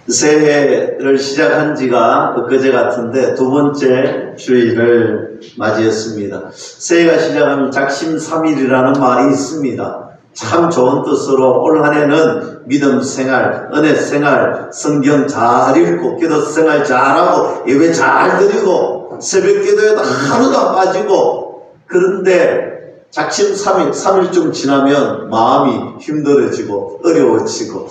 새해를 시작한 지가 엊그제 같은데 두 번째 주일을 맞이했습니다. 새해가 시작하면 작심삼일이라는 말이 있습니다. 참 좋은 뜻으로 올 한 해는 믿음 생활, 은혜 생활, 성경 잘 읽고 기도 생활 잘하고 예배 잘 드리고 새벽 기도에도 하루도 안 빠지고, 그런데 작심 3일쯤 지나면 마음이 힘들어지고 어려워지고,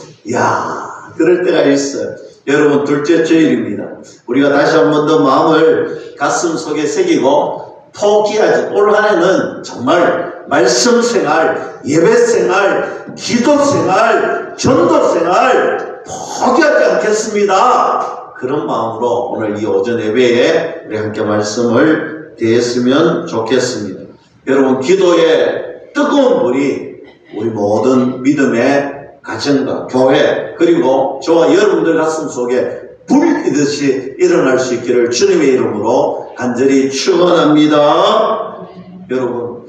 그럴 때가 있어요. 여러분, 둘째 주일입니다. 우리가 다시 한 번 더 마음을 가슴 속에 새기고 포기하지. 올 한 해는 정말 말씀 생활, 예배 생활, 기도 생활, 전도 생활 포기하지 않겠습니다. 그런 마음으로 오늘 이 오전 예배에 우리 함께 말씀을 드렸으면 좋겠습니다. 여러분, 기도의 뜨거운 불이 우리 모든 믿음의 가정과 교회, 그리고 저와 여러분들 가슴 속에 불이듯이 일어날 수 있기를 주님의 이름으로 간절히 축원합니다. 여러분,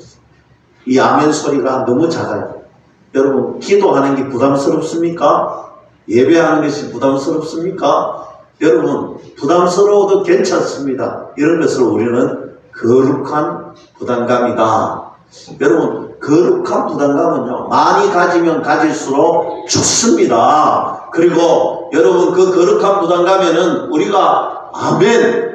이 아멘 소리가 너무 작아요. 여러분, 기도하는 게 부담스럽습니까? 예배하는 것이 부담스럽습니까? 여러분, 부담스러워도 괜찮습니다. 이런 것을 우리는 거룩한 부담감이다. 여러분, 거룩한 부담감은요, 많이 가지면 가질수록 좋습니다. 그리고 여러분, 그 거룩한 부담감에는 우리가 아멘,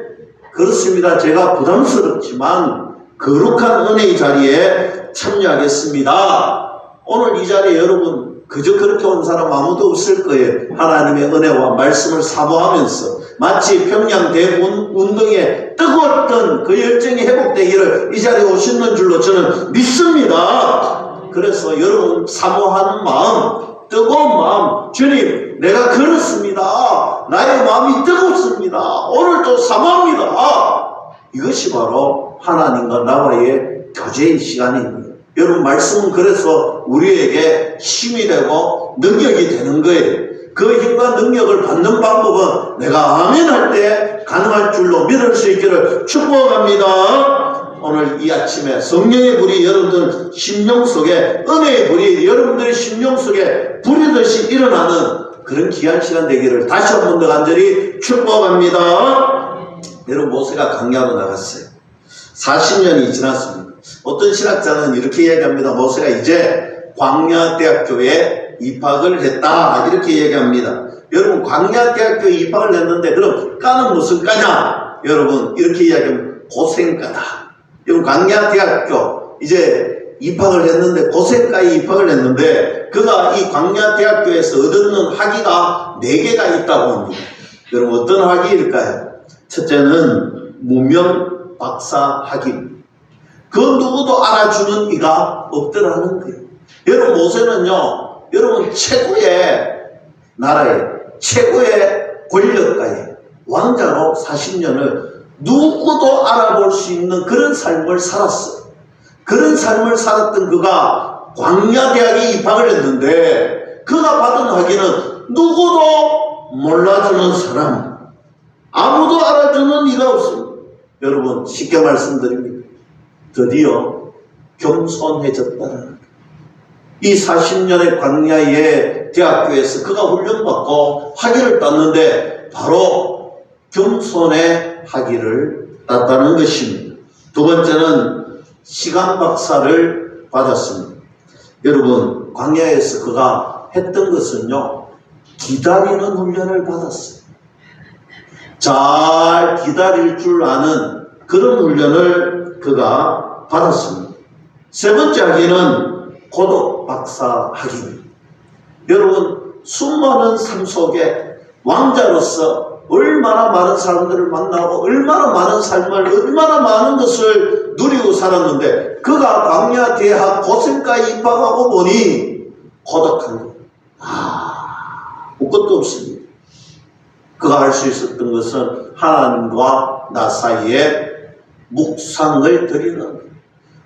그렇습니다, 제가 부담스럽지만 거룩한 은혜의 자리에 참여하겠습니다. 오늘 이 자리에 여러분 그저 그렇게 온 사람 아무도 없을 거예요. 하나님의 은혜와 말씀을 사모하면서 마치 평양 대운동에 뜨거웠던 그 열정이 회복되기를 이 자리에 오시는 줄로 저는 믿습니다. 그래서 여러분 사모하는 마음, 뜨거운 마음, 주님 내가 그렇습니다, 나의 마음이 뜨겁습니다, 오늘도 사모합니다. 이것이 바로 하나님과 나와의 교제의 시간입니다. 여러분, 말씀은 그래서 우리에게 힘이 되고 능력이 되는 거예요. 그 힘과 능력을 받는 방법은 내가 아멘 할 때 가능할 줄로 믿을 수 있기를 축복합니다. 오늘 이 아침에 성령의 불이 여러분들 심령 속에, 은혜의 불이 여러분들의 심령 속에 불이듯이 일어나는 그런 귀한 시간 되기를 다시 한 번 더 간절히 축복합니다. 여러분, 모세가 광야로 나갔어요. 40년이 지났습니다. 어떤 신학자는 이렇게 얘기합니다. 모세가 이제 광야대학교에 입학을 했다, 이렇게 얘기합니다. 여러분, 광야대학교에 입학을 했는데 그럼 과는 무슨 과냐? 여러분, 이렇게 이야기하면 고생과다. 여러분, 광야대학교 이제 입학을 했는데 고생과에 입학을 했는데 그가 이 광야대학교에서 얻는 학위가 4개가 있다고 합니다. 여러분, 어떤 학위일까요? 첫째는 무명 박사 학위입니다. 그 누구도 알아주는 이가 없더라는 거예요. 여러분, 모세는요, 여러분 최고의 나라에, 최고의 권력가에 왕자로 40년을 누구도 알아볼 수 있는 그런 삶을 살았어요. 그런 삶을 살았던 그가 광야대학에 입학을 했는데 그가 받은 학위는 누구도 몰라주는 사람, 아무도 알아주는 이가 없습니다. 여러분, 쉽게 말씀드립니다. 드디어 겸손해졌다. 이 40년의 광야의 대학교에서 그가 훈련받고 학위를 땄는데 바로 겸손의 학위를 땄다는 것입니다. 두 번째는 시간 박사를 받았습니다. 여러분, 광야에서 그가 했던 것은요, 기다리는 훈련을 받았어요. 잘 기다릴 줄 아는 그런 훈련을 그가 받았습니다. 세 번째 학위는 고독 박사 학위입니다. 여러분, 수많은 삶 속에 왕자로서 얼마나 많은 사람들을 만나고 얼마나 많은 삶을, 얼마나 많은 것을 누리고 살았는데 그가 광야대학 고생과에 입학하고 보니 고독한 것, 아무것도 없습니다. 그가 할 수 있었던 것은 하나님과 나 사이에 묵상을 드리는,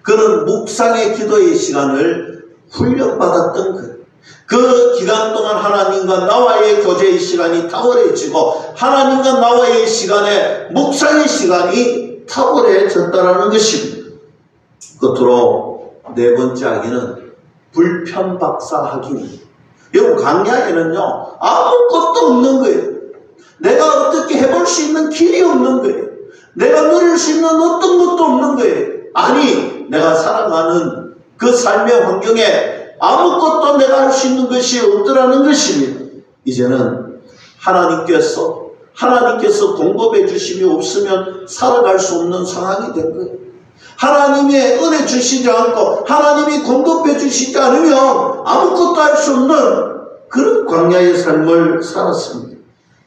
그런 묵상의 기도의 시간을 훈련받았던 것. 그 기간 동안 하나님과 나와의 교제의 시간이 탁월해지고 하나님과 나와의 시간에 묵상의 시간이 탁월해졌다는 것입니다. 끝으로 네 번째 학위는 불편박사 학위입니다. 여러분, 광야에는요, 아무것도 없는 거예요. 내가 어떻게 해볼 수 있는 길이 없는 거예요. 내가 누릴 수 있는 어떤 것도 없는 거예요. 아니, 내가 살아가는 그 삶의 환경에 아무것도 내가 할 수 있는 것이 없더라는 것입니다. 이제는 하나님께서 공급해 주심이 없으면 살아갈 수 없는 상황이 된 거예요. 하나님의 은혜 주시지 않고 하나님이 공급해 주시지 않으면 아무것도 할 수 없는 그런 광야의 삶을 살았습니다.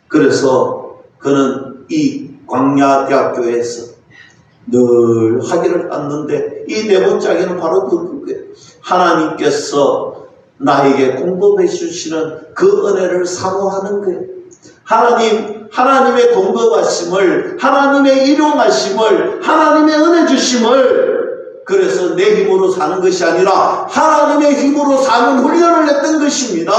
그래서 그는 이 광야대학교에서 늘 학위를 땄는데 이 네 번째 학위는 바로 그거예요. 하나님께서 나에게 공급해 주시는 그 은혜를 사모하는 거예요. 하나님의 공급하심을, 하나님의 일용하심을, 하나님의 은혜 주심을, 그래서 내 힘으로 사는 것이 아니라 하나님의 힘으로 사는 훈련을 했던 것입니다.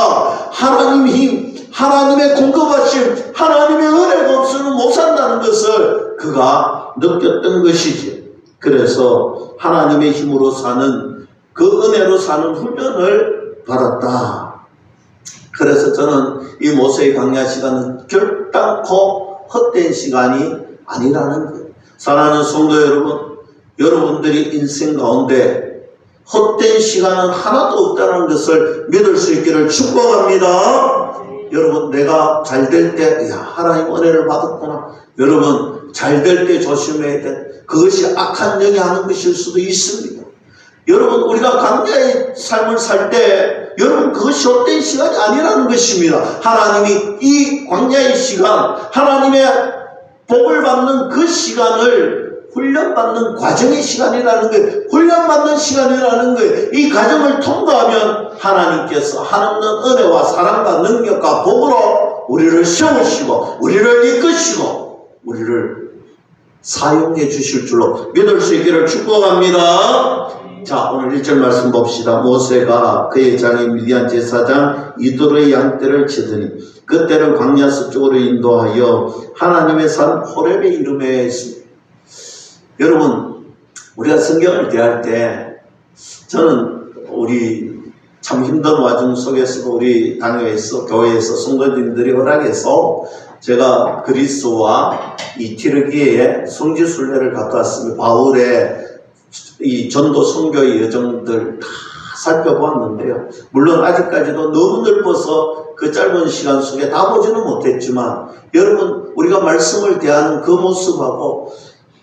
하나님의 힘, 하나님의 공급하심, 하나님의 은혜가 없으면 못 산다는 것을 그가 느꼈던 것이지. 그래서 하나님의 힘으로 사는, 그 은혜로 사는 훈련을 받았다. 그래서 저는 이 모세의 광야 시간은 결단코 헛된 시간이 아니라는 거예요. 사랑하는 성도 여러분, 여러분들이 인생 가운데 헛된 시간은 하나도 없다는 것을 믿을 수 있기를 축복합니다. 여러분, 내가 잘 될 때, 하나님 은혜를 받았구나. 여러분, 잘 될 때 조심해야 돼. 그것이 악한 영이 하는 것일 수도 있습니다. 여러분, 우리가 광야의 삶을 살 때 여러분, 그것이 헛된 시간이 아니라는 것입니다. 하나님이 이 광야의 시간, 하나님의 복을 받는 그 시간을 훈련받는 과정의 시간이라는 거예요. 훈련받는 시간이라는 거예요. 이 과정을 통과하면 하나님께서 하나님의 은혜와 사랑과 능력과 복으로 우리를 세우시고 우리를 이끄시고 우리를 사용해 주실 줄로 믿을 수 있기를 축복합니다. 자, 오늘 1절 말씀 봅시다. 모세가 그의 장인 미디안 제사장 이도로의 양떼를 치더니 그때를 광야 서쪽으로 인도하여 하나님의 산 호렙에 이름에 있습니다. 여러분, 우리가 성경을 대할 때 저는 우리 참 힘든 와중 속에서도 우리 당회에서 교회에서 성도님들이 허락해서 제가 그리스와 이 튀르기에 성지순례를 갔다 왔습니다. 바울의 이 전도 선교의 여정들 다 살펴보았는데요. 물론 아직까지도 너무 넓어서 그 짧은 시간 속에 다 보지는 못했지만 여러분, 우리가 말씀을 대하는 그 모습하고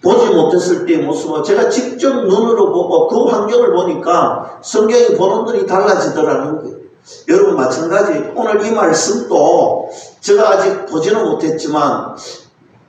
보지 못했을 때의 모습하고 제가 직접 눈으로 보고 그 환경을 보니까 성경이 보는 눈이 달라지더라는 거예요. 여러분, 마찬가지 오늘 이 말씀도 제가 아직 보지는 못했지만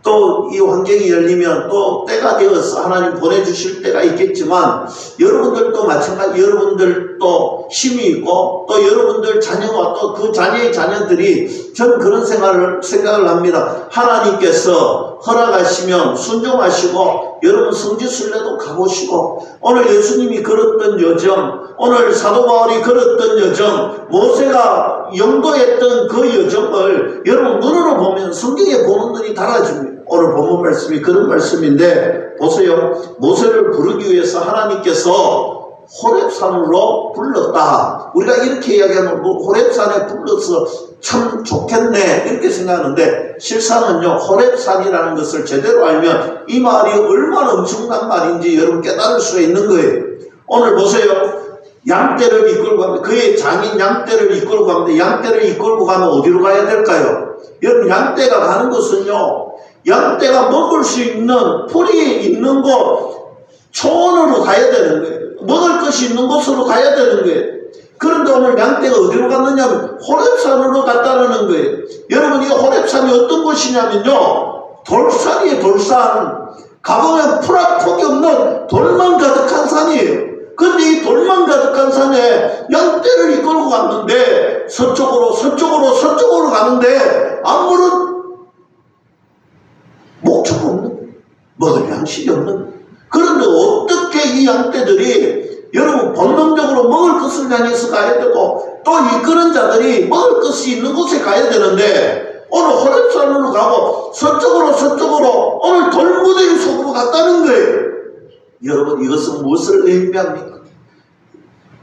또 이 환경이 열리면 또 때가 되어서 하나님 보내주실 때가 있겠지만 여러분들도 마찬가지, 여러분들도 힘이 있고 또 여러분들 자녀와 또 그 자녀의 자녀들이 저는 그런 생각을 합니다. 하나님께서 허락하시면 순종하시고 여러분 성지순례도 가보시고 오늘 예수님이 걸었던 여정, 오늘 사도 바울이 걸었던 여정, 모세가 영도했던 그 여정을 여러분 눈으로 보면 성경에 보는 눈이 달라집니다. 오늘 본문 말씀이 그런 말씀인데 보세요. 모세를 부르기 위해서 하나님께서 호렙산으로 불렀다. 우리가 이렇게 이야기하면 호렙산에 불러서 참 좋겠네 이렇게 생각하는데 실상은요, 호렙산이라는 것을 제대로 알면 이 말이 얼마나 엄청난 말인지 여러분 깨달을 수가 있는 거예요. 오늘 보세요. 양떼를 이끌고 가면 그의 장인 양떼를 이끌고 가는데 양떼를 이끌고 가면 어디로 가야 될까요? 여러분, 양떼가 가는 곳은요, 양떼가 먹을 수 있는 풀이 있는 곳 초원으로 가야 되는 거예요. 먹을 것이 있는 곳으로 가야 되는 거예요. 그런데 오늘 양떼가 어디로 갔느냐 하면 호렙산으로 갔다는 거예요. 여러분, 이 호렙산이 어떤 곳이냐면요, 돌산이에요. 돌산. 가보면 풀 한 폭이 없는 돌만 가득한 산이에요. 근데 이 돌만 가득한 산에 양떼를 이끌고 갔는데 서쪽으로 가는데 아무런 목표가 없는, 먹을 양식이 없는. 그런데 어떻게 이 양떼들이 여러분 본능적으로 먹을 것을 향해서 가야 되고 또 이끄는 자들이 먹을 것이 있는 곳에 가야 되는데 오늘 호렙산으로 가고 서쪽으로 오늘 돌무더기 속으로 갔다는 거예요. 여러분, 이것은 무엇을 의미합니까?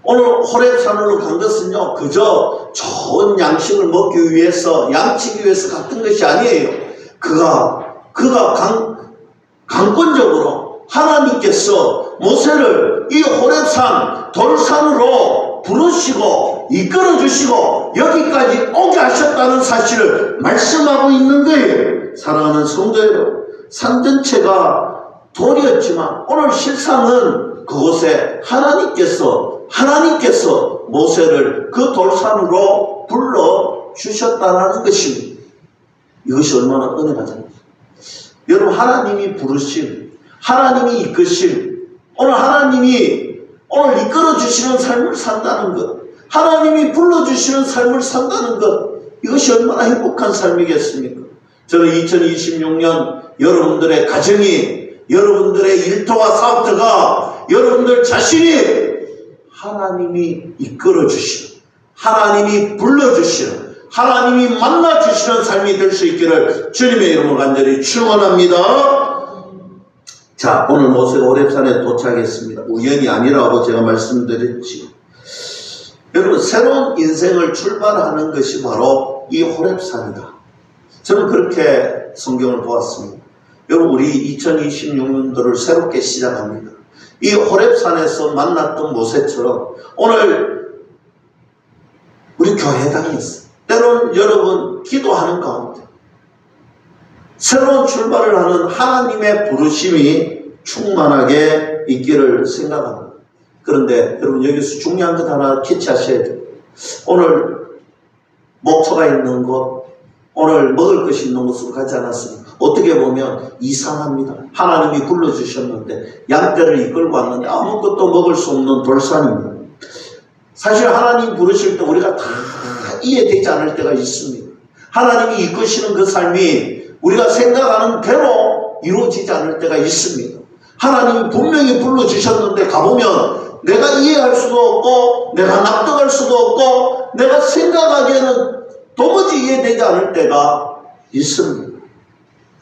오늘 호렙산으로 간 것은요, 그저 좋은 양식을 먹기 위해서, 양치기 위해서 갔던 것이 아니에요. 그가 강권적으로 하나님께서 모세를 이 호렙산 돌산으로 부르시고 이끌어 주시고 여기까지 오게 하셨다는 사실을 말씀하고 있는 거예요. 사랑하는 성도 여러분, 산 전체가 돌이었지만 오늘 실상은 그곳에 하나님께서 모세를 그 돌산으로 불러 주셨다는 것입니다. 이것이 얼마나 은혜가 됩니까? 여러분, 하나님이 부르심, 하나님이 이끄심, 하나님이 오늘 이끌어 주시는 삶을 산다는 것, 하나님이 불러주시는 삶을 산다는 것, 이것이 얼마나 행복한 삶이겠습니까? 저는 2026년 여러분들의 가정이, 여러분들의 일터와 사업터가, 여러분들 자신이 하나님이 이끌어 주시는, 하나님이 불러주시는, 하나님이 만나주시는 삶이 될 수 있기를 주님의 이름으로 간절히 축원합니다. 자, 오늘 모세가 호렙산에 도착했습니다. 우연이 아니라고 제가 말씀드렸지. 여러분, 새로운 인생을 출발하는 것이 바로 이 호렙산이다. 저는 그렇게 성경을 보았습니다. 여러분, 우리 2026년도를 새롭게 시작합니다. 이 호렙산에서 만났던 모세처럼 오늘 우리 교회당에서 때론 여러분 기도하는 가운데 새로운 출발을 하는 하나님의 부르심이 충만하게 있기를 생각합니다. 그런데 여러분, 여기서 중요한 것 하나 캐치하셔야 돼요. 오늘 목초가 있는 곳, 오늘 먹을 것이 있는 곳으로 가지 않았습니다. 어떻게 보면 이상합니다. 하나님이 불러주셨는데 양떼를 이끌고 왔는데 아무것도 먹을 수 없는 돌산입니다. 사실 하나님 부르실 때 우리가 다 이해되지 않을 때가 있습니다. 하나님이 이끄시는 그 삶이 우리가 생각하는 대로 이루어지지 않을 때가 있습니다. 하나님이 분명히 불러주셨는데 가보면 내가 이해할 수도 없고 내가 납득할 수도 없고 내가 생각하기에는 도무지 이해되지 않을 때가 있습니다.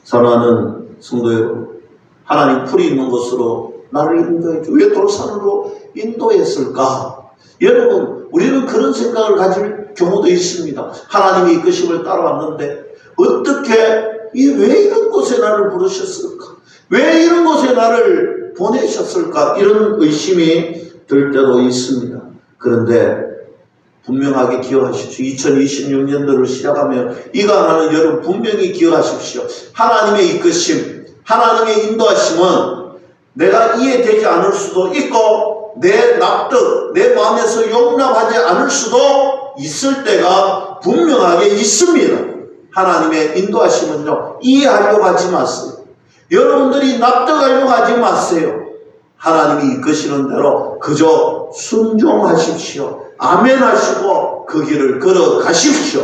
사랑하는 성도 여러분, 하나님 풀이 있는 곳으로 나를 인도해줘. 왜 돌산으로 인도했을까? 여러분, 우리는 그런 생각을 가질 경우도 있습니다. 하나님이 이끄심을 따라왔는데 어떻게 왜 이런 곳에 나를 부르셨을까? 왜 이런 곳에 나를 보내셨을까? 이런 의심이 들 때도 있습니다. 그런데 분명하게 기억하십시오. 2026년도를 시작하면 이거 하나는 여러분 분명히 기억하십시오. 하나님의 이끄심, 하나님의 인도하심은 내가 이해되지 않을 수도 있고 내 납득, 내 마음에서 용납하지 않을 수도 있을 때가 분명하게 있습니다. 하나님의 인도하심은요, 이해하려고 하지 마세요. 여러분들이 납득하려고 하지 마세요. 하나님이 이끄시는 대로 그저 순종하십시오. 아멘 하시고 그 길을 걸어가십시오.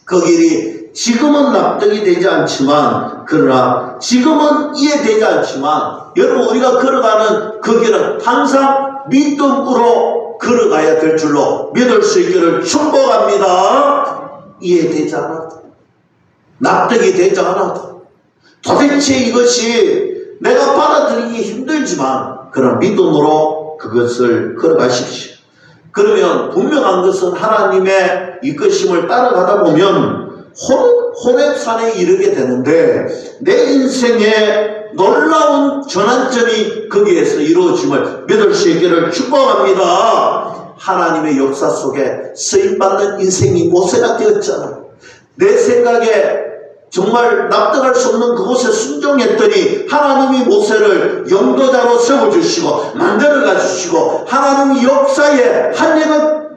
그 길이 지금은 납득이 되지 않지만, 그러나 지금은 이해되지 않지만 여러분, 우리가 걸어가는 그 길은 항상 믿음으로 걸어가야 될 줄로 믿을 수 있기를 축복합니다. 이해되지 않아도, 납득이 되지 않아도, 도대체 이것이 내가 받아들이기 힘들지만 그런 믿음으로 그것을 걸어가십시오. 그러면 분명한 것은 하나님의 이끄심을 따라가다 보면 호렙산에 이르게 되는데 내 인생의 놀라운 전환점이 거기에서 이루어짐을 믿을 수 있기를 축복합니다. 하나님의 역사 속에 쓰임받는 인생이 모세가 되었잖아요. 내 생각에 정말 납득할 수 없는 그곳에 순종했더니 하나님이 모세를 영도자로 세워주시고 만들어가 주시고 하나님이 역사의 한 역을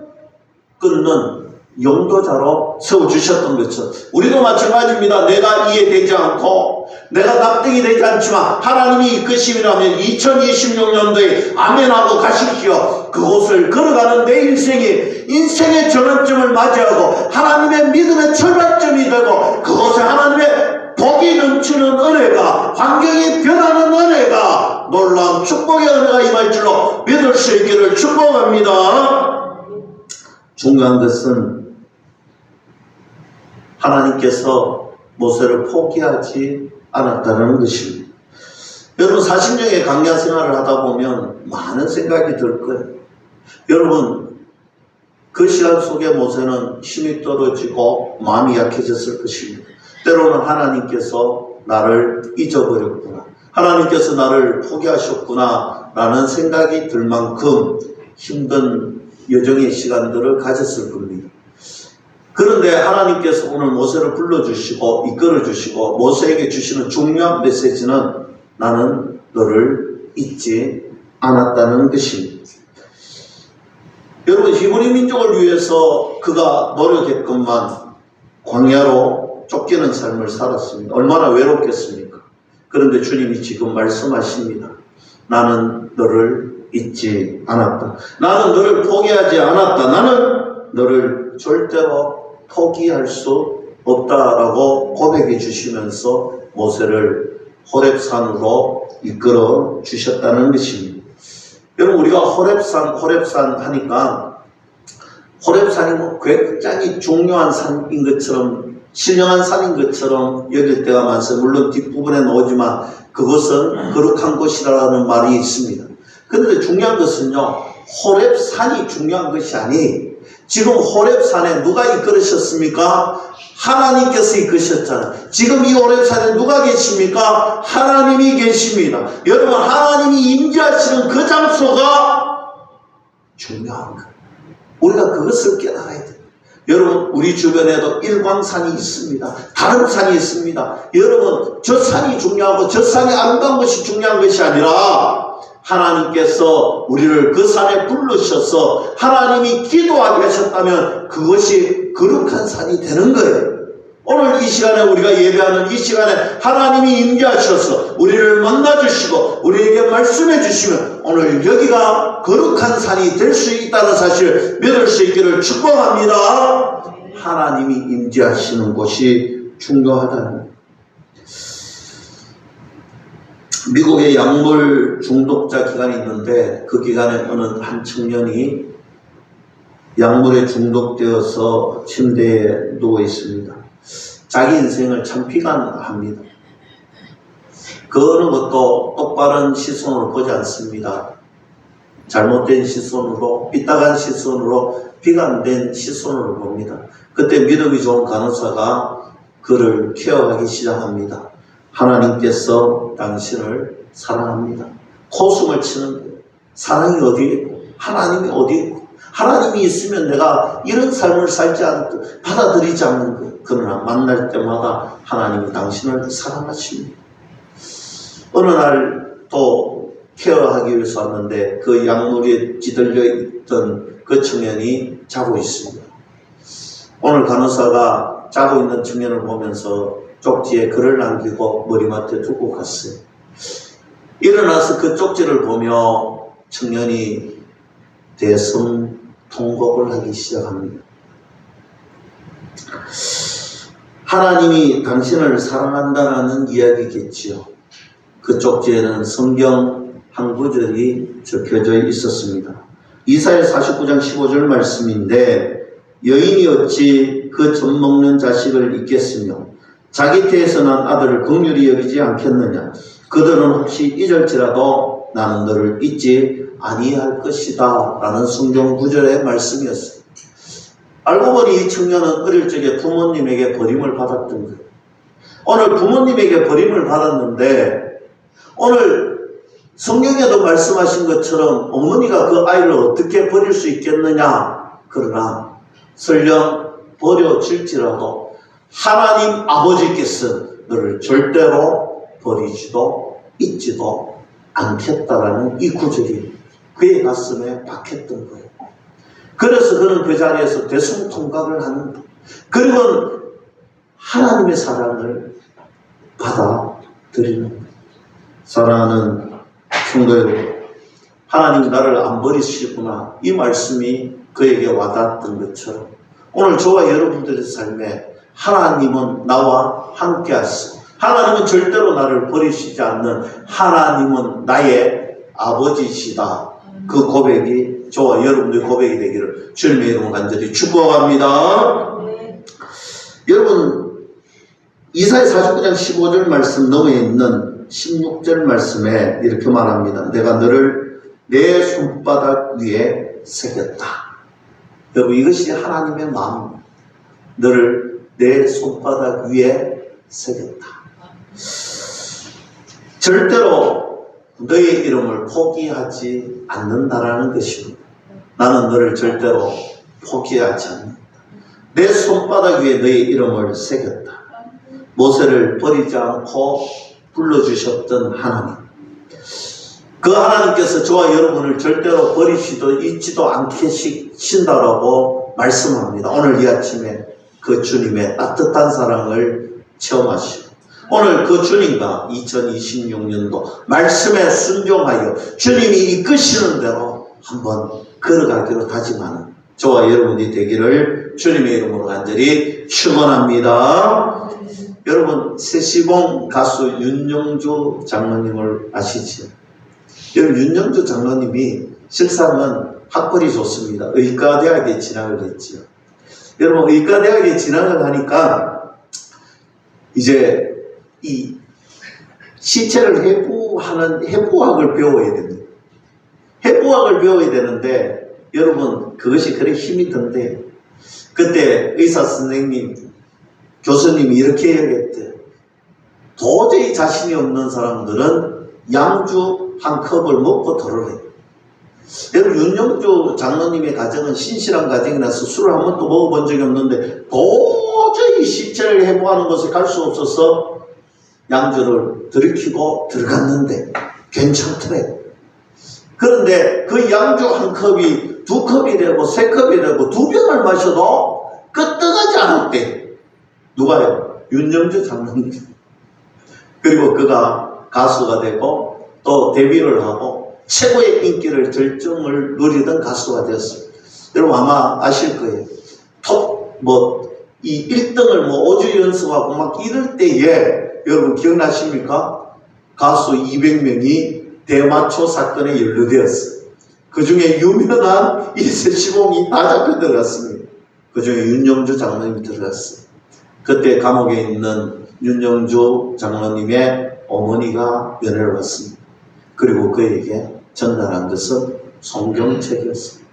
끊는 영도자로 세워주셨던 것처럼 우리도 마찬가지입니다. 내가 이해되지 않고 내가 납득이 되지 않지만 하나님이 이끄심이라면 2026년도에 아멘하고 가십시오. 그곳을 걸어가는 내 인생의 전환점을 맞이하고 하나님의 믿음의 출발점이 되고 그곳에 하나님의 복이 넘치는 은혜가, 환경이 변하는 은혜가, 놀라운 축복의 은혜가 임할 줄로 믿을 수 있기를 축복합니다. 중요한 것은 하나님께서 모세를 포기하지 않았다는 것입니다. 여러분, 40년의 강야 생활을 하다 보면 많은 생각이 들 거예요. 여러분, 그 시간 속에 모세는 힘이 떨어지고 마음이 약해졌을 것입니다. 때로는 하나님께서 나를 잊어버렸구나, 하나님께서 나를 포기하셨구나 라는 생각이 들 만큼 힘든 여정의 시간들을 가졌을 겁니다. 그런데 하나님께서 오늘 모세를 불러주시고 이끌어주시고 모세에게 주시는 중요한 메시지는 나는 너를 잊지 않았다는 것입니다. 여러분, 히브리 민족을 위해서 그가 노력했건만 광야로 쫓기는 삶을 살았습니다. 얼마나 외롭겠습니까? 그런데 주님이 지금 말씀하십니다. 나는 너를 잊지 않았다. 나는 너를 포기하지 않았다. 나는 너를 절대로 포기할 수 없다라고 고백해 주시면서 모세를 호렙산으로 이끌어 주셨다는 것입니다. 여러분, 우리가 호렙산 하니까 호렙산이 뭐 굉장히 중요한 산인 것처럼, 신령한 산인 것처럼 여길 때가 많습니다. 물론 뒷부분에 나오지만 그것은 거룩한 곳이라는 말이 있습니다. 그런데 중요한 것은요, 호렙산이 중요한 것이 아니, 지금 호렙산에 누가 이끌으셨습니까? 하나님께서 이끄셨잖아요. 지금 이 호렙산에 누가 계십니까? 하나님이 계십니다. 여러분, 하나님이 임재하시는 그 장소가 중요한 거예요. 우리가 그것을 깨달아야 돼요. 여러분, 우리 주변에도 일광산이 있습니다. 다른 산이 있습니다. 여러분, 저 산이 중요하고 저 산이 아름다운 것이 중요한 것이 아니라 하나님께서 우리를 그 산에 부르셔서 하나님이 기도하게 하셨다면 그것이 거룩한 산이 되는 거예요. 오늘 이 시간에 우리가 예배하는 이 시간에 하나님이 임재하셔서 우리를 만나주시고 우리에게 말씀해 주시면 오늘 여기가 거룩한 산이 될 수 있다는 사실을 믿을 수 있기를 축복합니다. 하나님이 임재하시는 곳이 중요하다는 거예요. 미국에 약물 중독자 기관이 있는데 그 기간에 어느 한 청년이 약물에 중독되어서 침대에 누워 있습니다. 자기 인생을 참 비관합니다. 그 어느 것도 똑바른 시선으로 보지 않습니다. 잘못된 시선으로, 삐딱한 시선으로, 비관된 시선으로 봅니다. 그때 믿음이 좋은 간호사가 그를 케어하기 시작합니다. 하나님께서 당신을 사랑합니다. 코숨을 치는 거예요. 사랑이 어디에 있고 하나님이 어디에 있고 하나님이 있으면 내가 이런 삶을 살지 않고 받아들이지 않는 거예요. 그러나 만날 때마다 하나님이 당신을 사랑하십니다. 어느 날 또 케어하기 위해서 왔는데 그 약물에 찌들려 있던 그 청년이 자고 있습니다. 오늘 간호사가 자고 있는 청년을 보면서 쪽지에 글을 남기고 머리맡에 두고 갔어요. 일어나서 그 쪽지를 보며 청년이 대성통곡을 하기 시작합니다. 하나님이 당신을 사랑한다는 이야기겠지요. 그 쪽지에는 성경 한 구절이 적혀져 있었습니다. 이사야 49장 15절 말씀인데 여인이 어찌 그 젖 먹는 자식을 잊겠으며 자기 태에서 난 아들을 긍휼히 여기지 않겠느냐. 그들은 혹시 잊을지라도 나는 너를 잊지 아니할 것이다 라는 성경 구절의 말씀이었어요. 알고 보니 이 청년은 어릴 적에 부모님에게 버림을 받았던 거예요. 오늘 부모님에게 버림을 받았는데 오늘 성경에도 말씀하신 것처럼 어머니가 그 아이를 어떻게 버릴 수 있겠느냐. 그러나 설령 버려질지라도 하나님 아버지께서 너를 절대로 버리지도 잊지도 않겠다라는 이 구절이 그의 가슴에 박혔던 거예요. 그래서 그는 그 자리에서 대성통곡을 하는 거예요. 그리고 하나님의 사랑을 받아들이는 거예요. 사랑하는 성도 여러분, 하나님이 나를 안 버리시구나 이 말씀이 그에게 와닿았던 것처럼 오늘 저와 여러분들의 삶에 하나님은 나와 함께 하시고 하나님은 절대로 나를 버리시지 않는 하나님은 나의 아버지시다. 그 고백이 저와 여러분들의 고백이 되기를 주님의 이름으로 간절히 축복합니다. 여러분, 이사야 49장 15절 말씀 너머에 있는 16절 말씀에 이렇게 말합니다. 내가 너를 내 손바닥 위에 새겼다. 여러분, 이것이 하나님의 마음. 너를 내 손바닥 위에 새겼다. 절대로 너의 이름을 포기하지 않는다라는 것입니다. 나는 너를 절대로 포기하지 않는다. 내 손바닥 위에 너의 이름을 새겼다. 모세를 버리지 않고 불러주셨던 하나님. 그 하나님께서 저와 여러분을 절대로 버리시도 잊지도 않으신다라고 말씀합니다. 오늘 이 아침에 그 주님의 따뜻한 사랑을 체험하시고 오늘 그 주님과 2026년도 말씀에 순종하여 주님이 이끄시는 대로 한번 걸어가기로 다짐하는 저와 여러분이 되기를 주님의 이름으로 간절히 축원합니다. 여러분, 세시봉 가수 윤영주 장로님을 아시죠? 여러분, 윤영주 장로님이 실상은 학벌이 좋습니다. 의과대학에 진학을 했지요. 여러분, 의과대학에 진학을 하니까 이제 이 시체를 해부하는 해부학을 배워야 됩니다. 해부학을 배워야 되는데 여러분, 그것이 그래 힘이 든데 그때 의사 선생님, 교수님이 이렇게 얘기했대요. 도저히 자신이 없는 사람들은 양주 한 컵을 먹고 토를 해요. 여러분, 윤영주 장로님의 가정은 신실한 가정이라서 술을 한 번도 먹어본 적이 없는데 도저히 시체를 해부하는 곳에 갈 수 없어서 양주를 들이키고 들어갔는데 괜찮더래. 그런데 그 양주 한 컵이 두 컵이 되고 세 컵이 되고 두 병을 마셔도 끄떡하지 않았대. 누가요? 윤영주 장로님. 그리고 그가 가수가 되고 또 데뷔를 하고 최고의 인기를 절정을 누리던 가수가 되었어요. 여러분 아마 아실 거예요. 이 1등을 5주 연습하고 막 이럴 때에 여러분 기억나십니까? 가수 200명이 대마초 사건에 연루되었어요. 그 중에 유명한 이세시봉이 다 잡혀 들어갔습니다. 그 중에 윤영주 장로님이 들어갔어요. 그때 감옥에 있는 윤영주 장로님의 어머니가 면회를 왔습니다. 그리고 그에게 전달한 것은 성경책이었습니다.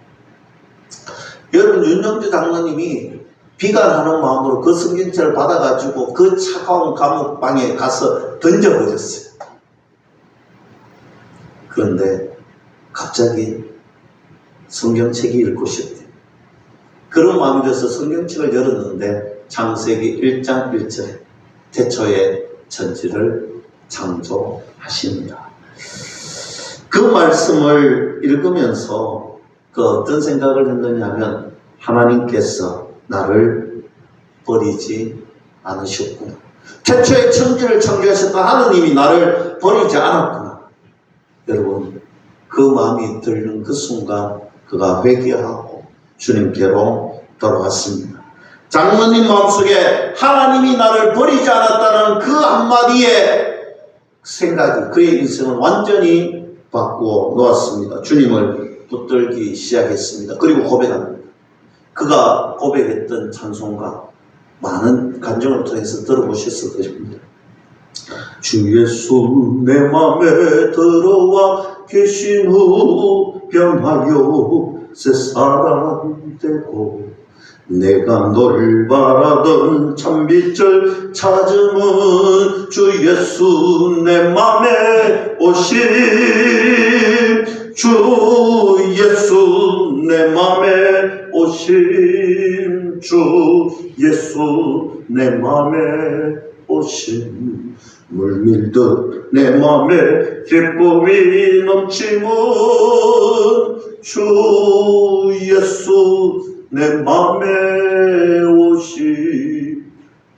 여러분, 윤영주 장로님이 비관하는 마음으로 그 성경책을 받아가지고 그 차가운 감옥방에 가서 던져버렸어요. 그런데 갑자기 성경책이 읽고 싶대요. 그런 마음이 돼서 성경책을 열었는데 창세기 1장 1절에 태초에 천지를 창조하십니다. 그 말씀을 읽으면서 그 어떤 생각을 했느냐 하면 하나님께서 나를 버리지 않으셨구나. 태초에 천지를 창조하셨던 하나님이 나를 버리지 않았구나. 여러분, 그 마음이 들는 그 순간 그가 회개하고 주님께로 돌아왔습니다. 장로님 마음속에 하나님이 나를 버리지 않았다는 그 한마디의 생각이 그의 인생을 완전히 바꾸어 놓았습니다. 주님을 붙들기 시작했습니다. 그리고 고백합니다. 그가 고백했던 찬송가 많은 간증을 통해서 들어보셨을 것입니다. 주 예수 내 맘에 들어와 계신 후 변하여 새 사람 되고 내가 너를 바라던 참빛을 찾음은 주 예수 내 맘에 오심 주 예수 내 맘에 오심 주 예수 내 맘에 오심 물밀듯 내 맘에 기쁨이 넘치는 주 예수 내 맘에 오시.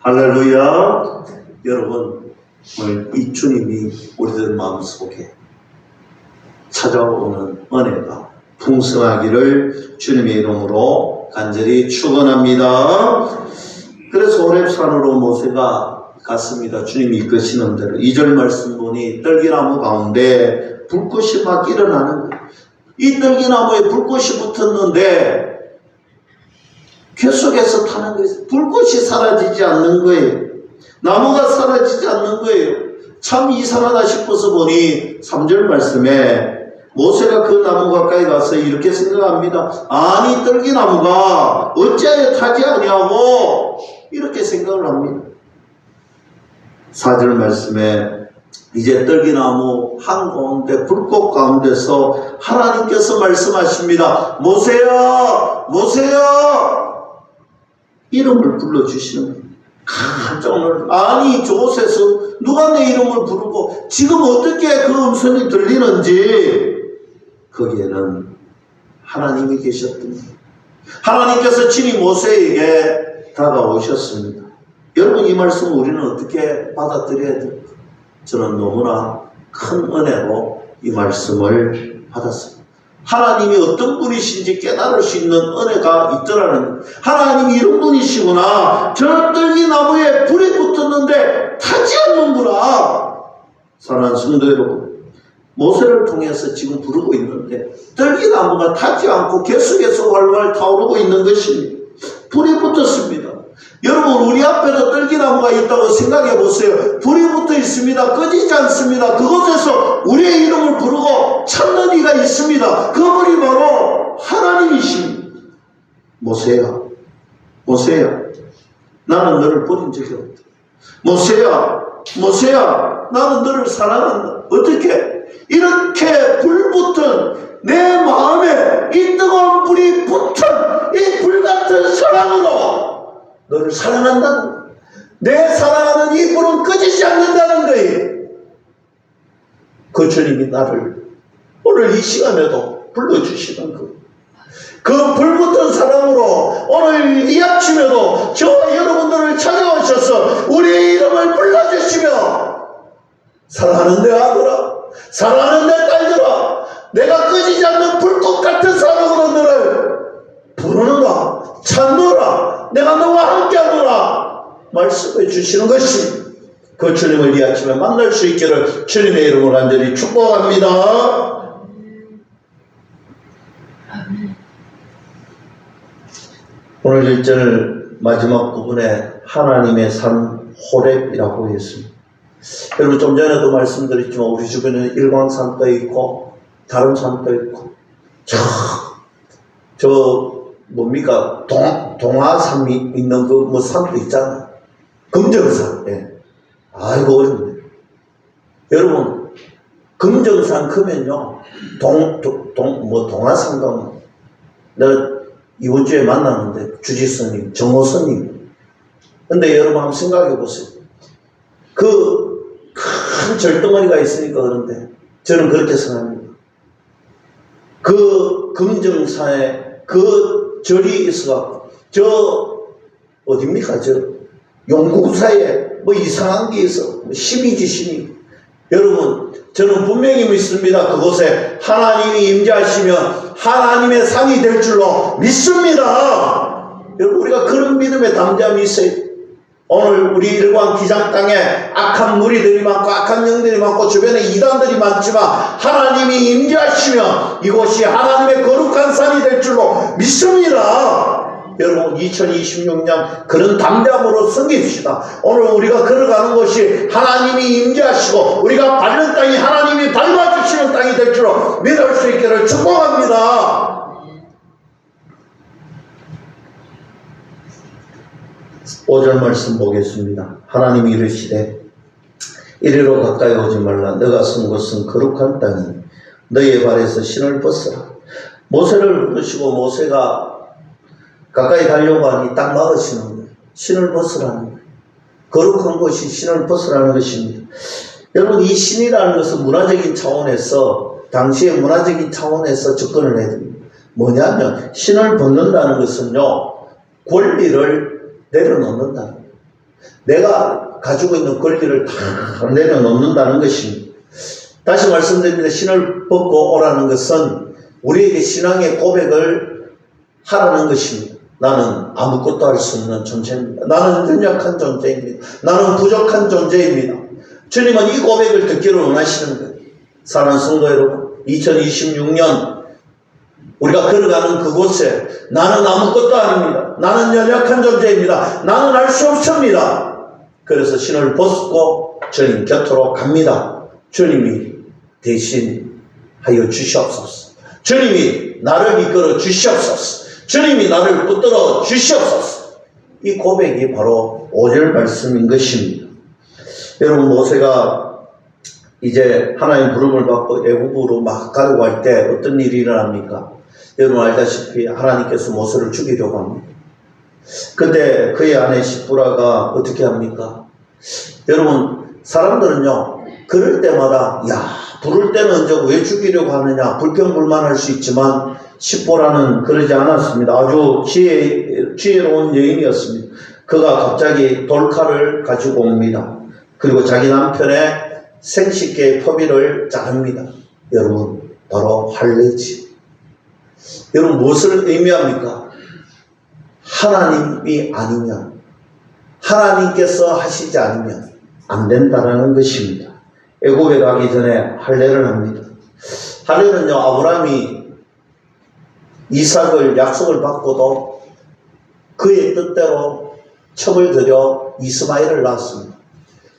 할렐루야. 여러분, 오늘 이 주님이 우리들 마음속에 찾아오는 은혜가 풍성하기를 주님의 이름으로 간절히 축원합니다. 그래서 호렙산으로 모세가 갔습니다. 주님이 이끄시는 대로. 2절 말씀 보니 떨기나무 가운데 불꽃이 막 일어나는 거예요. 이 떨기나무에 불꽃이 붙었는데 계속해서 타는 거예요. 불꽃이 사라지지 않는 거예요. 나무가 사라지지 않는 거예요. 참 이상하다 싶어서 보니 3절 말씀에 모세가 그 나무 가까이 가서 이렇게 생각합니다. 아니 떨기나무가 어찌하여 타지 아니하고 이렇게 생각을 합니다. 4절 말씀에 이제 떨기나무 한가운데 불꽃 가운데서 하나님께서 말씀하십니다. 모세야 모세야 이름을 불러주시는 거예요. 깜짝 놀라. 아니 저곳에서 누가 내 이름을 부르고 지금 어떻게 그 음성이 들리는지 거기에는 하나님이 계셨던 거예요. 하나님께서 친히 모세에게 다가오셨습니다. 여러분 이 말씀 우리는 어떻게 받아들여야 될까? 저는 너무나 큰 은혜로 이 말씀을 받았습니다. 하나님이 어떤 분이신지 깨달을 수 있는 은혜가 있더라는 거예요. 하나님이 이런 분이시구나. 저 떨기나무에 불이 붙었는데 타지 않는구나. 사랑하는 성도 여러분, 모세를 통해서 지금 부르고 있는데 떨기나무가 타지 않고 계속해서 활활 타오르고 있는 것입니다. 불이 붙었습니다. 여러분 우리 앞에도 떨기나무가 있다고 생각해 보세요. 불이 붙어 있습니다. 꺼지지 않습니다. 그곳에서 우리의 이름을 부르고 찾는 이가 있습니다. 그분이 바로 하나님이십니다. 모세야 모세야 나는 너를 버린 적이 없다. 모세야 모세야 나는 너를 사랑한다. 어떻게? 이렇게 불붙은 내 마음에 이 뜨거운 불이 붙은 이 불같은 사랑으로 너를 사랑한다는 거예요. 내 사랑하는 이 불은 꺼지지 않는다는 거예요. 그 주님이 나를 오늘 이 시간에도 불러주시는 거예요. 그 불붙은 사랑으로 오늘 이 아침에도 저와 여러분들을 찾아오셔서 우리의 이름을 불러주시며 사랑하는 내 아들아 사랑하는 내 딸들아 내가 꺼지지 않는 불꽃 같은 사랑으로 너를 부르노라 찾노라 내가 너와 함께하노라 말씀해 주시는 것이 그 주님을 이 아침에 만날 수 있기를 주님의 이름으로 간절히 축복합니다. 오늘 1절 마지막 부분에 하나님의 산 호렙이라고 했습니다. 여러분 좀 전에도 말씀드렸지만 우리 주변에 일광산도 있고 다른 산도 있고 저 뭡니까 동화산이 있는 그 뭐 산도 있잖아요. 금정산. 예. 아이고 어렵네. 여러분 금정산 크면요 동화산강 내가 이번 주에 만났는데 주지스님 정호스님 근데 여러분 한번 생각해 보세요. 그 큰 절덩어리가 있으니까 그런데 저는 그렇게 생각합니다. 그 금정산에 그 절이 있어갖고 저 어딥니까 저 용궁사에 뭐 이상한 게 있어 심이지 심이. 여러분 저는 분명히 믿습니다. 그곳에 하나님이 임재하시면 하나님의 상이 될 줄로 믿습니다. 여러분 우리가 그런 믿음의 담대함이 있어요. 오늘 우리 일광 기장 땅에 악한 무리들이 많고 악한 영들이 많고 주변에 이단들이 많지만 하나님이 임재하시면 이곳이 하나님의 거룩한 산이 될 줄로 믿습니다. 여러분 2026년 그런 담대함으로 섬깁시다. 오늘 우리가 걸어가는 것이 하나님이 임재하시고 우리가 밟는 땅이 하나님이 밟아주시는 땅이 될 줄로 믿을 수 있기를 축복합니다. 5절 말씀 보겠습니다. 하나님이 이르시되 이리로 가까이 오지 말라. 너가 쓴 곳은 거룩한 땅이 너의 발에서 신을 벗으라. 모세를 부르시고 모세가 가까이 가려고 하니 딱 막으시는 거예요. 신을 벗으라는 거예요. 거룩한 것이 신을 벗으라는 것입니다. 여러분 이 신이라는 것은 문화적인 차원에서 당시의 문화적인 차원에서 접근을 해야 됩니다. 뭐냐면 신을 벗는다는 것은요 권리를 내려놓는다. 내가 가지고 있는 권리를 다 내려놓는다는 것입니다. 다시 말씀드립니다. 신을 벗고 오라는 것은 우리에게 신앙의 고백을 하라는 것입니다. 나는 아무것도 할 수 없는 존재입니다. 나는 연약한 존재입니다. 나는 부족한 존재입니다. 주님은 이 고백을 듣기를 원하시는 거예요. 사랑하는 성도 여러분, 2026년 우리가 걸어가는 그곳에 나는 아무것도 아닙니다. 나는 연약한 존재입니다. 나는 알 수 없습니다. 그래서 신을 벗고 주님 곁으로 갑니다. 주님이 대신 하여 주시옵소서. 주님이 나를 이끌어 주시옵소서. 주님이 나를 붙들어 주시옵소서. 이 고백이 바로 5절 말씀인 것입니다. 여러분, 모세가 이제 하나님 부름을 받고 애굽으로 막 가려고 할 때 어떤 일이 일어납니까? 여러분 알다시피 하나님께서 모세를 죽이려고 합니다. 근데 그의 아내 시프라가 어떻게 합니까? 여러분, 사람들은요, 그럴 때마다, 야, 부를 때는 언제고 왜 죽이려고 하느냐, 불평불만할 수 있지만, 시프라는 그러지 않았습니다. 아주 지혜로운 여인이었습니다. 그가 갑자기 돌칼을 가지고 옵니다. 그리고 자기 남편의 생식기의 표비를 자릅니다. 여러분, 바로 할례지. 여러분, 무엇을 의미합니까? 하나님이 아니면, 하나님께서 하시지 않으면 안 된다는 것입니다. 애굽에 가기 전에 할례를 합니다. 할례는요, 아브라함이 이삭을 약속을 받고도 그의 뜻대로 첩을 들여 이스마엘을 낳았습니다.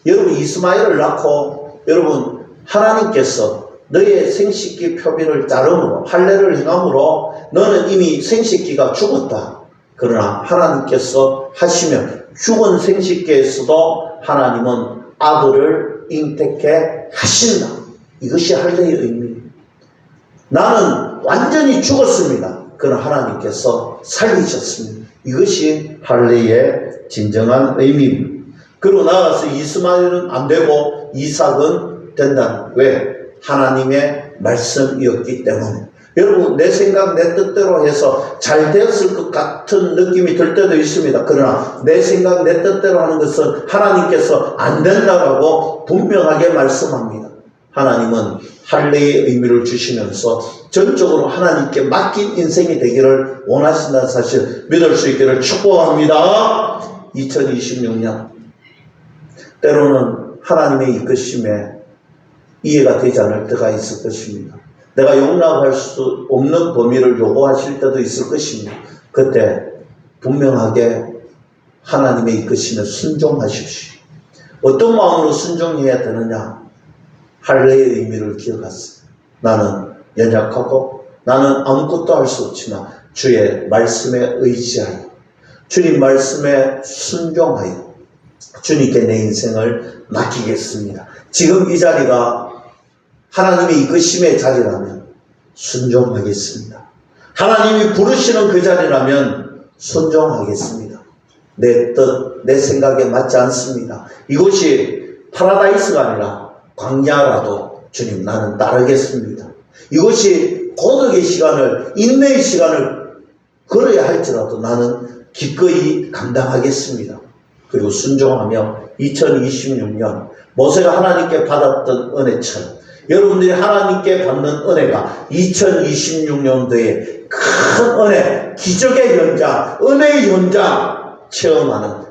여러분, 이스마엘을 낳고 여러분, 하나님께서 너의 생식기 표비를 자름으로 할례를 행함으로 너는 이미 생식기가 죽었다. 그러나 하나님께서 하시면 죽은 생식기에서도 하나님은 아들을 잉태케 하신다. 이것이 할례의 의미입니다. 나는 완전히 죽었습니다. 그러나 하나님께서 살리셨습니다. 이것이 할례의 진정한 의미입니다. 그리고 나아가서 이스마엘은 안 되고 이삭은 된다. 왜? 하나님의 말씀이었기 때문에. 여러분, 내 생각, 내 뜻대로 해서 잘 되었을 것 같은 느낌이 들 때도 있습니다. 그러나 내 생각, 내 뜻대로 하는 것은 하나님께서 안 된다라고 분명하게 말씀합니다. 하나님은 할례의 의미를 주시면서 전적으로 하나님께 맡긴 인생이 되기를 원하신다는 사실 믿을 수 있기를 축복합니다. 2026년 때로는 하나님의 이끄심에 이해가 되지 않을 때가 있을 것입니다. 내가 용납할 수 없는 범위를 요구하실 때도 있을 것입니다. 그때 분명하게 하나님의 이끄심에 순종하십시오. 어떤 마음으로 순종해야 되느냐? 할례의 의미를 기억하세요. 나는 연약하고 나는 아무것도 할 수 없지만 주의 말씀에 의지하여 주님 말씀에 순종하여 주님께 내 인생을 맡기겠습니다. 지금 이 자리가 하나님의 이끄심의 자리라면 순종하겠습니다. 하나님이 부르시는 그 자리라면 순종하겠습니다. 내 뜻, 내 생각에 맞지 않습니다. 이곳이 파라다이스가 아니라 광야라도 주님 나는 따르겠습니다. 이것이 고독의 시간을, 인내의 시간을 걸어야 할지라도 나는 기꺼이 감당하겠습니다. 그리고 순종하며 2026년 모세가 하나님께 받았던 은혜처럼 여러분들이 하나님께 받는 은혜가 2026년도에 큰 은혜, 기적의 현장, 은혜의 현장 체험하는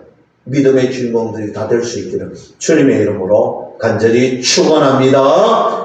믿음의 주인공들이 다 될 수 있기를 주님의 이름으로 간절히 축원합니다.